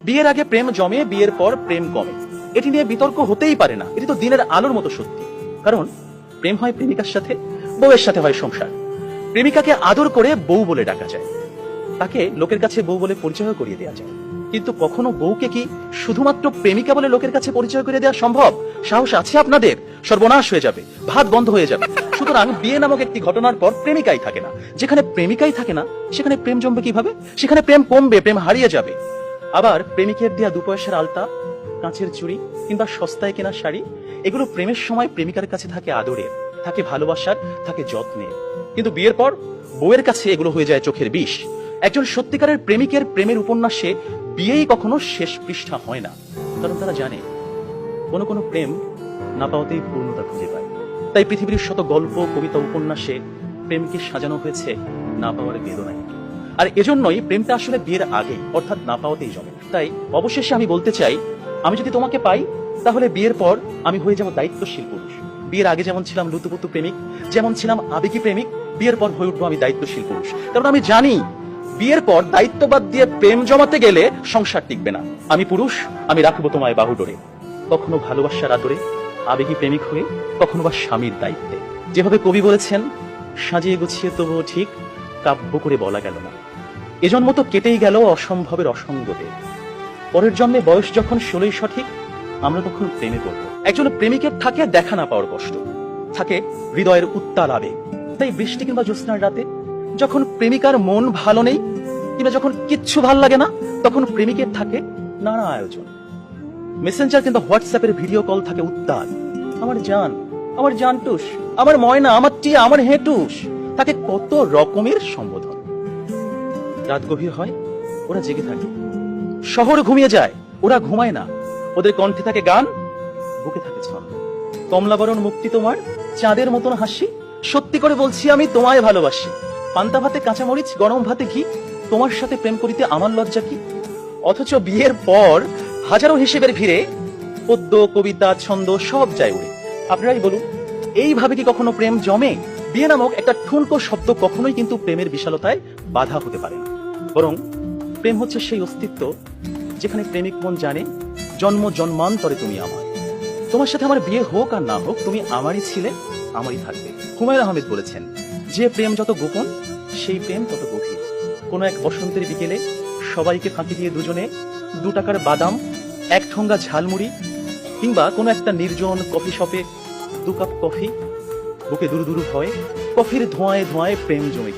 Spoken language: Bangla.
বিয়ের আগে প্রেম জমে, বিয়ের পর প্রেম কমে, এটি নিয়ে বিতর্ক হতেই পারে না। এটি তো দিনের আলোর মতো সত্যি। কারণ প্রেম হয় প্রেমিকার সাথে, বউয়ের সাথে হয় সংসার। প্রেমিকাকে আদর করে বউ বলে ডাকা যায়, তাকে লোকের কাছে বউ বলে পরিচয় করিয়ে দেওয়া যায়। কিন্তু কখনো বউকে কি শুধুমাত্র প্রেমিকা বলে লোকের কাছে পরিচয় করে দেওয়া সম্ভব? সাহস আছে আপনাদের? সর্বনাশ হয়ে যাবে, ভাত বন্ধ হয়ে যাবে। সুতরাং বিয়ে নামক একটি ঘটনার পর প্রেমিকাই থাকে না। যেখানে প্রেমিকাই থাকে না, সেখানে প্রেম জমবে কিভাবে? সেখানে প্রেম কমবে, প্রেম হারিয়ে যাবে। আবার প্রেমিকের দেয়া 2 পয়সার আলতা, কাঁচের চুড়ি কিংবা সস্তায় কেনা শাড়ি, এগুলো প্রেমের সময় প্রেমিকার কাছে থাকে আদরের, থাকে ভালোবাসার, থাকে যত্নের। কিন্তু বিয়ের পর বউয়ের কাছে এগুলো হয়ে যায় চোখের বিষ। একজন সত্যিকারের প্রেমিকের প্রেমের উপন্যাসে বিয়েই কখনো শেষ পৃষ্ঠা হয় না। কারণ তারা জানে কোনো কোনো প্রেম না পাওয়াতেই পূর্ণতা খুঁজে পায়। তাই পৃথিবীর শত গল্প, কবিতা, উপন্যাসে প্রেমকে সাজানো হয়েছে না পাওয়ার বেদনায়। আর এজন্যই প্রেমটা আসলে বিয়ের আগে, অর্থাৎ না পাওয়াতেই জমে। তাই অবশেষে আমি বলতে চাই, আমি যদি তোমাকে পাই তাহলে বিয়ের পর আমি হয়ে যাব দায়িত্বশীল পুরুষ। বিয়ের আগে যেমন ছিলাম লুতুপুতু প্রেমিক, যেমন ছিলাম আবেগী প্রেমিক, বিয়ের পর হয়ে উঠবো আমি দায়িত্বশীল পুরুষ। কারণ আমি জানি বিয়ের পর দায়িত্ববাদ দিয়ে প্রেম জমাতে গেলে সংসার টিকবে না। আমি পুরুষ, আমি রাখবো তোমায় বাহুডোরে, কখনো ভালোবাসার আদরে, আবেগী প্রেমিক হয়ে, কখনো বা স্বামীর দায়িত্বে। যেভাবে কবি বলেছেন, সাজিয়ে গুছিয়ে তবুও ঠিক কাব্য করে বলা গেল না। এজন্ম তো কেটেই গেল অসম্ভবের অসঙ্গতে। পরের জন্মে বয়স যখন 16ই সঠিক, আমরা তখন প্রেমে পড়ব। একজন প্রেমিকের থাকে দেখা না পাওয়ার কষ্ট, থাকে হৃদয়ের উত্তাল আবেগ। তাই বৃষ্টি কিংবা জ্যোৎস্নার রাতে যখন প্রেমিকার মন ভালো নেই, কিংবা যখন কিচ্ছু ভাল লাগে না, তখন প্রেমিকের থাকে নানা আয়োজন। মেসেঞ্জার কিংবা হোয়াটসঅ্যাপের ভিডিও কল থাকে উত্তাল। আমার জান, আমার জানটুস, আমার ময়না, আমার টিয়া, আমার হেটুস, তাকে কত রকমের সম্বোধন। রাত গভীর হয়, ওরা জেগে থাকে। শহর ঘুমিয়ে যায়, ওরা ঘুমায় না। ওদের কণ্ঠে থাকে গান, বুকে থাকে ছন্দ। কমলাবরণ মুক্তি তোমার, চাঁদের মতন হাসি, সত্যি করে বলছি আমি তোমায় ভালোবাসি। পান্তা ভাতে কাঁচামরিচ, গরম ভাতে ঘি, তোমার সাথে প্রেম করিতে আমার লজ্জা কি? অথচ বিয়ের পর হাজারো হিসেবের ভিড়ে পদ্য, কবিতা, ছন্দ সব যায় উড়ে। আপনারাই বলুন, এইভাবে কি কখনো প্রেম জমে? বিয়ে নামক একটা ঠুনকো শব্দ কখনোই কিন্তু প্রেমের বিশালতায় বাধা হতে পারে না। বরং প্রেম হচ্ছে সেই অস্তিত্ব যেখানে প্রেমিক মন জানে, জন্ম জন্মান্তরে তুমি আমার। তোমার সাথে আমার বিয়ে হোক আর না হোক, তুমি আমারই ছিলে, আমারই থাকবে। হুমায়ুন আহমেদ বলেছেন, যে প্রেম যত গোপন, সেই প্রেম তত গভীর। কোনো এক বসন্তের বিকেলে সবাইকে ফাঁকি দিয়ে দুজনে 2 টাকার বাদাম, 1 ঠোঙ্গা ঝালমুড়ি, কিংবা কোনো একটা নির্জন কফি শপে 2 কাপ কফি, বুকে দুরু দুরু ভয়, কফির ধোঁয়ায় ধোঁয়ায় প্রেম জমে।